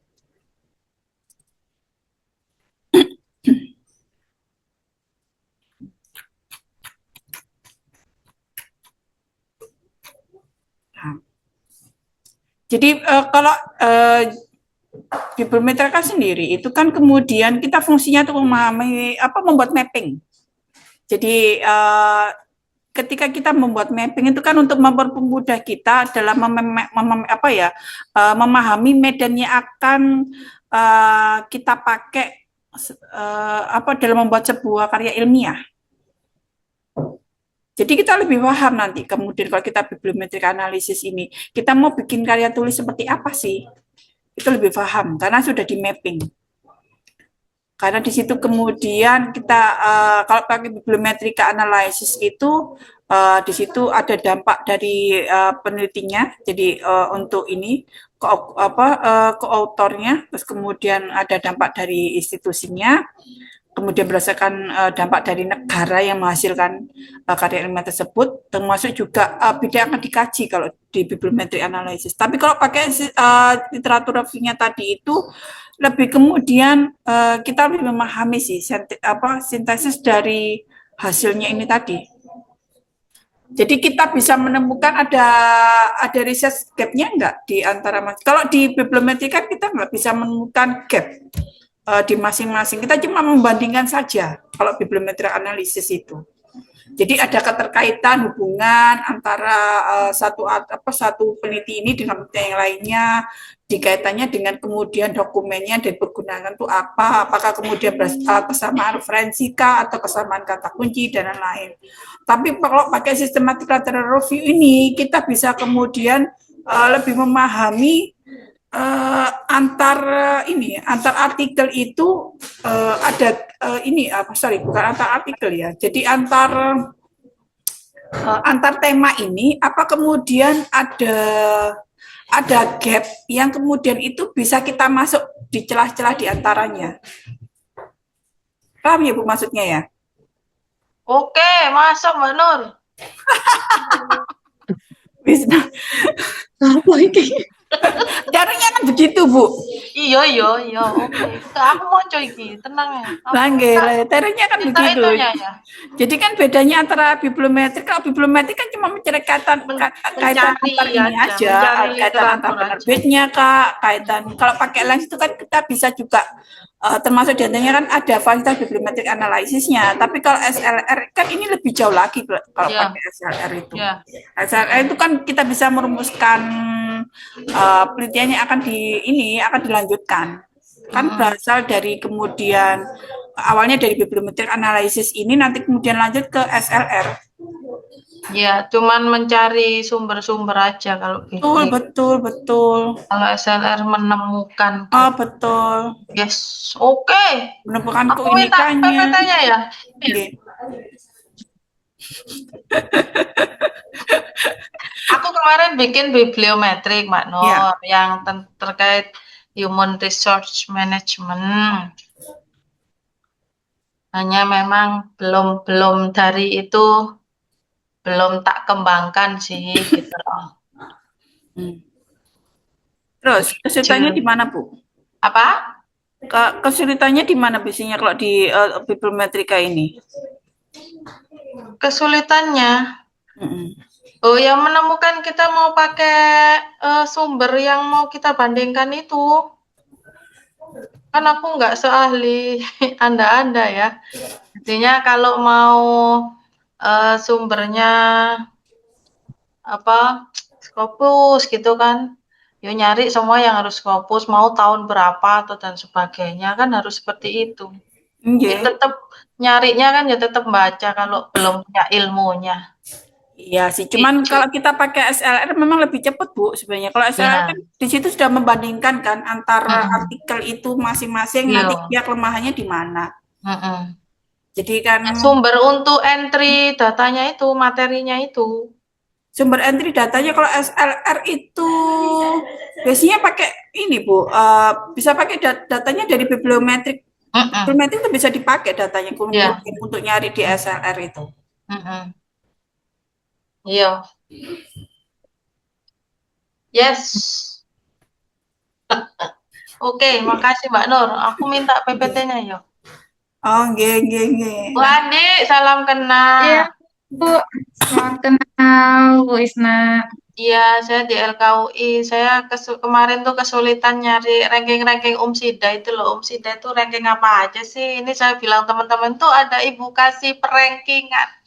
Nah, jadi kalau bibliometrika sendiri itu kan kemudian kita fungsinya untuk memahami membuat mapping. Jadi ketika kita membuat mapping itu kan untuk mempermudah kita dalam memahami medan yang akan kita pakai dalam membuat sebuah karya ilmiah. Jadi kita lebih paham nanti kemudian kalau kita bibliometric analisis ini, kita mau bikin karya tulis seperti apa sih? Itu lebih paham karena sudah di mapping. Karena di situ kemudian kita kalau pakai bibliometrika analisis itu di situ ada dampak dari penelitinya. Jadi untuk ini ke autornya, terus kemudian ada dampak dari institusinya, kemudian berdasarkan dampak dari negara yang menghasilkan karya ilmiah tersebut, termasuk juga bidang akan dikaji kalau di bibliometri analisis. Tapi kalau pakai literatur reviewnya tadi itu lebih kemudian kita lebih memahami sih sintesis dari hasilnya ini tadi. Jadi kita bisa menemukan ada riset gap-nya enggak di antara kalau di bibliometri kan kita nggak bisa menemukan gap di masing-masing. Kita cuma membandingkan saja kalau bibliometri analisis itu. Jadi ada keterkaitan hubungan antara satu peneliti ini dengan peneliti yang lainnya, dikaitannya dengan kemudian dokumennya dan digunakan itu apa, apakah kemudian kesamaan referensi kah atau kesamaan kata kunci dan lain-lain. Tapi kalau pakai systematic lateral review ini kita bisa kemudian lebih memahami antar artikel itu bukan antar artikel ya. Jadi antar tema ini apa kemudian ada gap yang kemudian itu bisa kita masuk di celah-celah di antaranya. Paham ya Bu maksudnya ya? Oke, masuk Mbak Nur. Bisa. Caranya kan begitu Bu. Iya, oke. Aku mau coy iki, tenang ya. Langgeng, caranya kan Minta begitu. itunya ya. Jadi kan bedanya antara bibliometrik, kalau bibliometrik kan cuma mencari kaitan antar ini aja, kaitan antar penerbitnya Kak, kaitan kalau pakai Lens itu kan kita bisa juga termasuk di antaranya kan ada fasilitas bibliometrik analisisnya. Tapi kalau SLR kan ini lebih jauh lagi kalau pakai SLR itu. SLR itu kan kita bisa merumuskan penelitiannya akan dilanjutkan. Kan berasal dari kemudian awalnya dari bibliometrik analisis ini nanti kemudian lanjut ke SLR. Ya, cuman mencari sumber-sumber aja kalau Betul, bikin. betul, betul. Kalau SLR menemukan Oh, kan. betul. Yes, oke. Menemukan Aku minta keunikannya. PPT-nya ya. Nggih. Aku kemarin bikin bibliometrik, Mbak Ya. Nur, yang terkait Human Resource Management. Hanya memang belum dari itu belum tak kembangkan sih gitu loh. Hmm. Terus kesulitannya di mana, Bu? Apa? Kesulitannya di mana biasanya kalau di bibliometrika ini? Kesulitannya, Mm-mm. oh yang menemukan kita mau pakai sumber yang mau kita bandingkan itu. Kan aku nggak seahli Anda-Anda ya. Artinya kalau mau sumbernya apa Scopus gitu kan, ya nyari semua yang harus Scopus, mau tahun berapa atau dan sebagainya kan harus seperti itu. Ya Nggih. tetap nyarinya kan ya tetap baca kalau belum punya ilmunya. Iya sih, cuman Gitu. kalau kita pakai SLR memang lebih cepat, Bu, sebenarnya. Kalau SLR Ya, kan di situ sudah membandingkan kan antara mm-mm. artikel itu masing-masing Iya, nanti dia kelemahannya di mana. mm-mm. Jadi kan Ya, sumber untuk entry datanya itu, materinya itu. sumber entry datanya kalau SLR itu biasanya pakai ini, Bu, bisa pakai datanya dari bibliometrik. Mm-mm. Bibliometrik itu bisa dipakai datanya kemudian Ya, untuk nyari di SLR itu. mm-mm. Iya, yes. Oke, makasih Mbak Nur. Aku minta PPT-nya yuk. Oh, nggih, nggih, nggih. Bu Adik, salam Iya, kenal. Bu. Selamat kenal, Bu Isna. Iya, saya di LKUI. Saya kemarin tuh kesulitan nyari ranking-ranking Umsida itu loh. Umsida itu ranking apa aja sih? Ini saya bilang teman-teman tuh ada ibu kasih perankingan.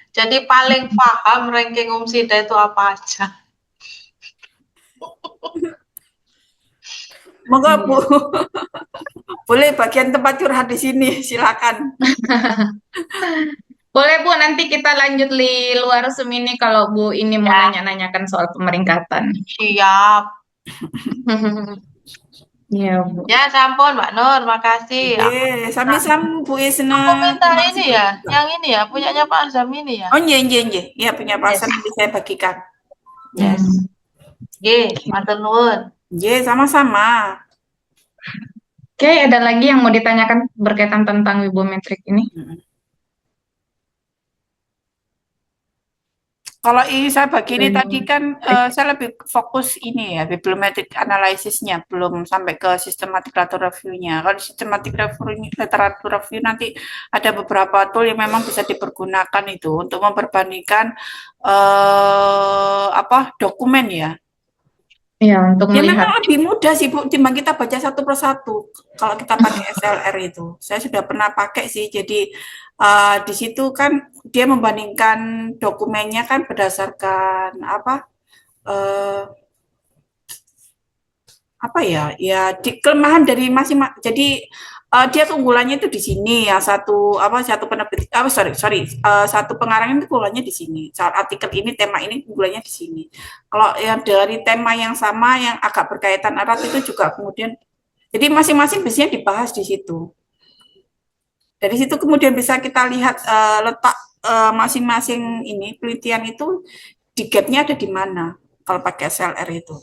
Jadi paling paham ranking Umsida itu apa aja. Monggo, Bu. Iya. Boleh bagian tempat curhat di sini, silakan. Boleh Bu, nanti kita lanjut di luar Zoom ini kalau Bu ini mau Ya, nanya-nanyakan soal pemeringkatan. siap. Iya, Bu. Ya, sampun Mbak Nur, makasih. Nggih, sami-sami Bu Isna. Aku minta Terima kasih ini banyak ya, juga. yang ini ya, punyanya Pak Azam ini ya. Oh, nggih, nggih, nggih. Iya, punya Yes, pasar nanti saya bagikan. yes. Hmm. Nggih, matur nuwun. Nggih, sama-sama. Oke, ada lagi yang mau ditanyakan berkaitan tentang wibometrik ini? Mm. Kalau ini saya bagi ini tadi kan saya lebih fokus ini ya, bibliometric analysisnya, belum sampai ke systematic literature review-nya. Kalau di systematic literature review nanti ada beberapa tool yang memang bisa dipergunakan itu untuk memperbandingkan apa dokumen ya. Ya, untuk Ya melihat. memang lebih mudah sih Bu, timbang kita baca satu persatu. Kalau kita pakai SLR itu, saya sudah pernah pakai sih. Jadi di situ kan dia membandingkan dokumennya kan berdasarkan apa ya? Ya di kelemahan dari masing-masing. Jadi dia keunggulannya itu di sini ya satu penerbit satu pengarang itu keunggulannya di sini. Saat artikel ini tema ini keunggulannya di sini. Kalau yang dari tema yang sama yang agak berkaitan erat itu juga kemudian jadi masing-masing biasanya dibahas di situ. Dari situ kemudian bisa kita lihat letak masing-masing ini penelitian itu di gapnya ada di mana kalau pakai SLR itu.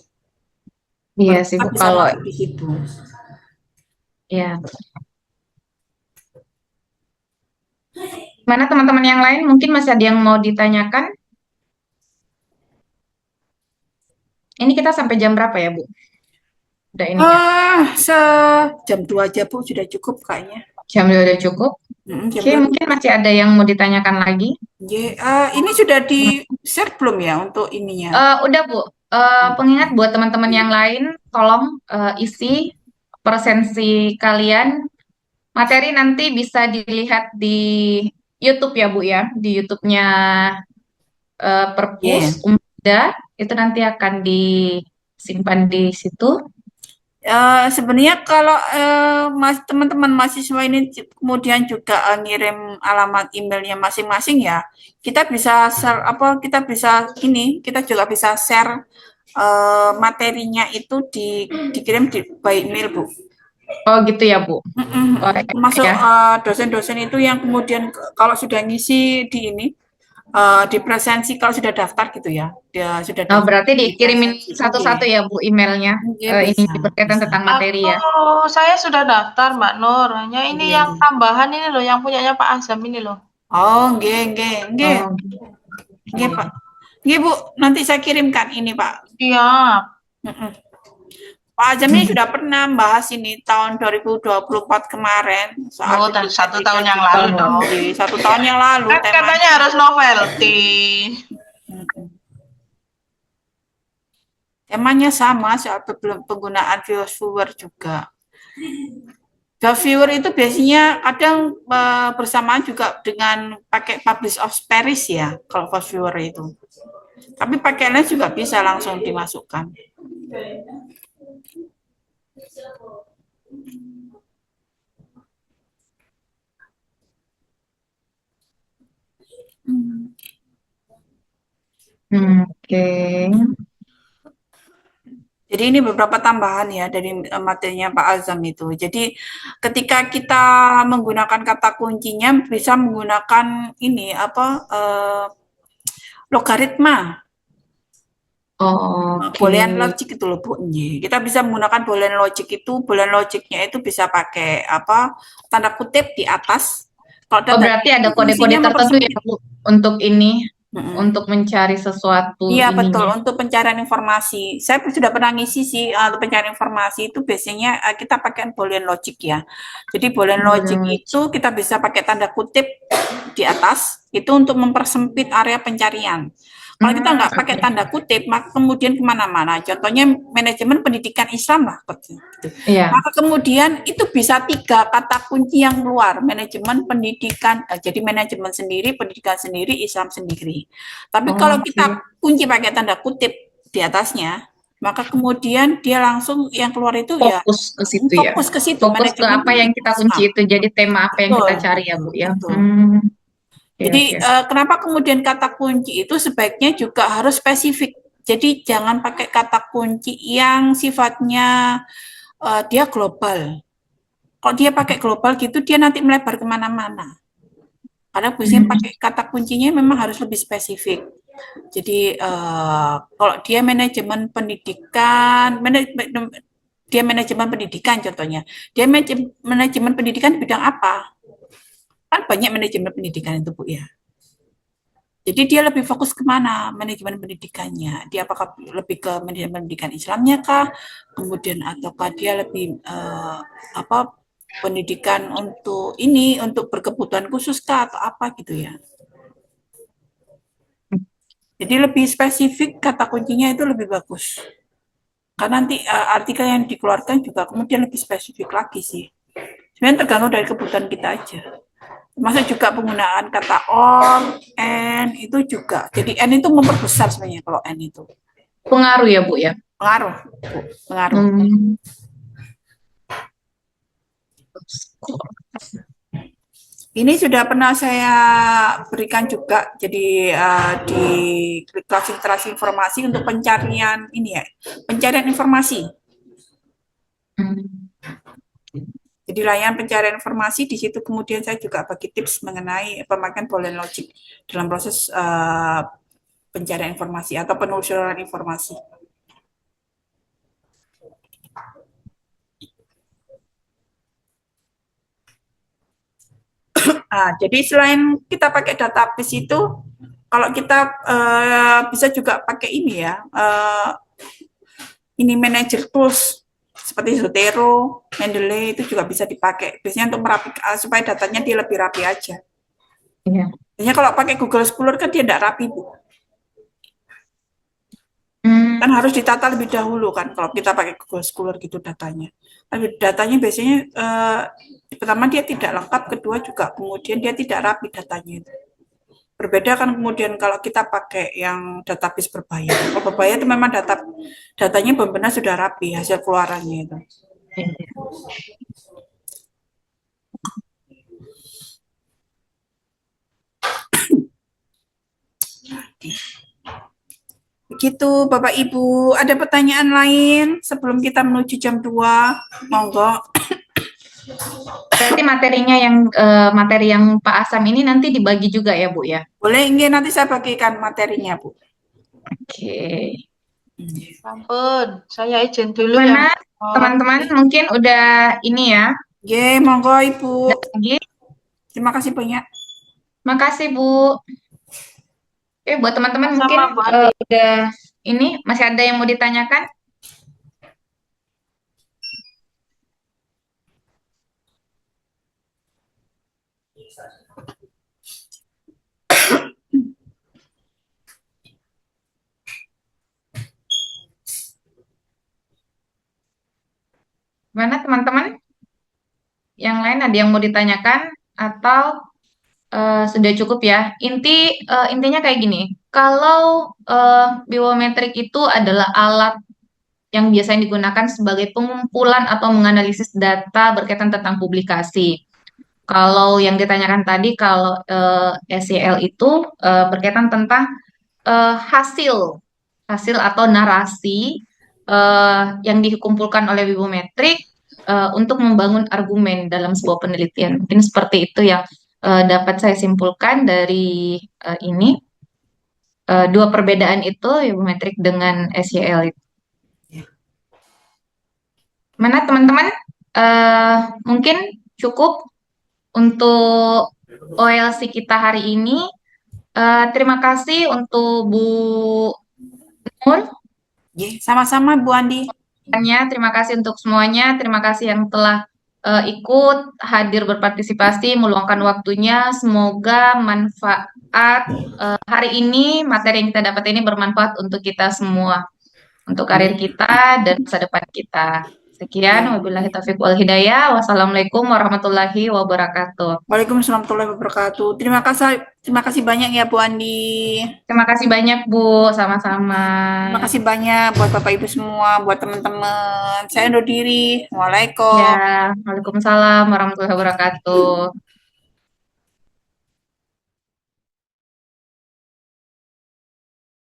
Iya Baru sih kita Bu, bisa kalau masuk di situ. ya. Mana teman-teman yang lain mungkin masih ada yang mau ditanyakan? Ini kita sampai jam berapa ya Bu? Udah ininya. Sejam 2 aja Bu sudah cukup kayaknya. Jam 2 udah cukup. Jam Oke, 2. mungkin masih ada yang mau ditanyakan lagi. Ini sudah di-share belum ya untuk ininya? Udah Bu, pengingat buat teman-teman yang lain, tolong isi presensi kalian. Materi nanti bisa dilihat di YouTube ya Bu ya, di YouTube-nya Perpus Iya. Umda, itu nanti akan disimpan di situ. Sebenarnya kalau teman-teman mahasiswa ini kemudian juga ngirim alamat emailnya masing-masing ya, kita bisa share kita juga bisa share materinya itu dikirim by email, Bu. Oh gitu ya Bu. Oh Termasuk ya. dosen-dosen itu yang kemudian kalau sudah ngisi di presensi, kalau sudah daftar gitu ya, dia sudah Oh daftar berarti di dikirimin presensi, satu-satu ya Bu emailnya. Ini bisa, berkaitan bisa. tentang materi ya. Saya sudah daftar Mbak Nur, hanya ini Nggih, yang nggih. tambahan ini loh, yang punyanya Pak Azam ini loh. Oh, nggih, nggih, nggih. Oh, Nggih, Pak. Nggih, Bu, nanti saya kirimkan ini, Pak. Siap. Mm-mm. Pak Azam ini sudah pernah bahas ini tahun 2024 kemarin soal Oh, satu tahun yang juga. lalu dong. Nggih, 1 tahun yang lalu Kan temanya. katanya harus novelty. Mm-mm. Temanya sama soal penggunaan viewer juga. Viewer itu biasanya kadang bersamaan juga dengan pakai publish of Paris ya, kalau viewer itu. Tapi pakai lens juga bisa langsung dimasukkan. Oke. Jadi ini beberapa tambahan ya dari materinya Pak Azam itu. Jadi ketika kita menggunakan kata kuncinya bisa menggunakan ini logaritma. Oh, oke. Boolean logic itu loh Bu. Kita bisa menggunakan boolean logic itu, boolean logicnya itu bisa pakai tanda kutip di atas. Kalau Oh data berarti ada itu kode-kode fungsinya tertentu ya mempersempit. Bu untuk ini, Mm-mm. untuk mencari sesuatu Iya betul, ininya. untuk pencarian informasi. Saya sudah pernah ngisi sih, untuk pencarian informasi itu biasanya kita pakai Boolean logic ya. Jadi Boolean logic Boleh. itu kita bisa pakai tanda kutip di atas, itu untuk mempersempit area pencarian. Kalau kita nggak pakai Oke. tanda kutip, maka kemudian kemana-mana. Contohnya manajemen pendidikan Islam lah. Gitu. Iya. Maka kemudian itu bisa 3 kata kunci yang keluar. Manajemen pendidikan, jadi manajemen sendiri, pendidikan sendiri, Islam sendiri. Tapi kalau kita Oke. kunci pakai tanda kutip di atasnya, maka kemudian dia langsung yang keluar itu ya Fokus ke situ ya. fokus ke situ, Fokus ke manajemen apa yang kita Islam. kunci itu. Jadi tema apa yang Betul, kita cari ya Bu ya. betul. Oke, Jadi oke. kenapa kemudian kata kunci itu sebaiknya juga harus spesifik. Jadi jangan pakai kata kunci yang sifatnya dia global. Kalau dia pakai global gitu, dia nanti melebar kemana-mana. Karena biasanya Hmm, pakai kata kuncinya memang harus lebih spesifik. Jadi kalau dia manajemen pendidikan, dia manajemen pendidikan contohnya, dia manajemen pendidikan di bidang apa? Kan banyak manajemen pendidikan itu Bu ya. Jadi dia lebih fokus kemana manajemen pendidikannya? Dia apakah lebih ke manajemen pendidikan Islamnya kah? Kemudian ataukah dia lebih pendidikan untuk berkebutuhan khusus kah atau apa gitu ya? Jadi lebih spesifik kata kuncinya itu lebih bagus. Karena nanti artikel yang dikeluarkan juga kemudian lebih spesifik lagi sih. Sebenarnya tergantung dari kebutuhan kita aja. Termasuk juga penggunaan kata or, and itu juga. Jadi n itu memperbesar sebenarnya kalau n itu. pengaruh ya Bu ya. Pengaruh, Bu. Pengaruh. Hmm. Ini sudah pernah saya berikan juga, jadi di konsentrasi informasi untuk pencarian ini ya, pencarian informasi. Hmm. Jadi layanan pencarian informasi di situ kemudian saya juga bagi tips mengenai pemakaian Boolean logic dalam proses pencarian informasi atau penelusuran informasi. Jadi selain kita pakai database itu, kalau kita bisa juga pakai ini ya, ini manager tools seperti Zotero, Mendeley itu juga bisa dipakai. Biasanya untuk merapikan supaya datanya dia lebih rapi aja. Iya. Biasanya kalau pakai Google Scholar kan dia tidak rapi Bu. Kan harus ditata lebih dahulu kan kalau kita pakai Google Scholar gitu datanya. Tapi datanya biasanya pertama dia tidak lengkap, kedua juga kemudian dia tidak rapi datanya itu. Berbeda kan kemudian kalau kita pakai yang database berbayar. Kalau berbayar itu memang datanya benar-benar sudah rapi hasil keluarannya itu. Begitu Bapak Ibu, ada pertanyaan lain sebelum kita menuju jam 2? Monggo. Berarti materi yang Pak Asam ini nanti dibagi juga ya Bu ya? Boleh, ingin nanti saya bagikan materinya, Bu. Oke. Ampun, saya izin dulu Mana ya. teman-teman mungkin udah ini ya, Oke, monggo Ibu. lagi. Terima kasih banyak. Makasih Bu. Buat teman-teman Sama-sama, mungkin Bu Andi. udah ini masih ada yang mau ditanyakan? Mana teman-teman? Yang lain ada yang mau ditanyakan atau sudah cukup ya? Intinya kayak gini. Kalau biometrik itu adalah alat yang biasanya digunakan sebagai pengumpulan atau menganalisis data berkaitan tentang publikasi. Kalau yang ditanyakan tadi, kalau SEL itu berkaitan tentang hasil atau narasi yang dikumpulkan oleh biometrik untuk membangun argumen dalam sebuah penelitian. Mungkin seperti itu yang dapat saya simpulkan dari ini. Dua perbedaan itu, biometrik dengan SEL itu. Mana teman-teman? Mungkin cukup untuk OLC kita hari ini. Terima kasih untuk Bu Nur. Sama-sama Bu Andi. Terima kasih untuk semuanya. Terima kasih yang telah ikut hadir berpartisipasi, meluangkan waktunya. Semoga manfaat hari ini, materi yang kita dapat ini bermanfaat untuk kita semua, untuk karir kita dan masa depan kita. Sekian, wabillahi taufiq wal hidayah. Wassalamualaikum warahmatullahi wabarakatuh. Waalaikumsalam warahmatullahi wabarakatuh. Terima kasih banyak ya Bu Andi. Terima kasih banyak Bu, sama-sama. Terima kasih banyak buat Bapak Ibu semua, buat teman-teman. Saya undur diri. Waalaikumsalam. Ya, Waalaikumsalam warahmatullahi wabarakatuh.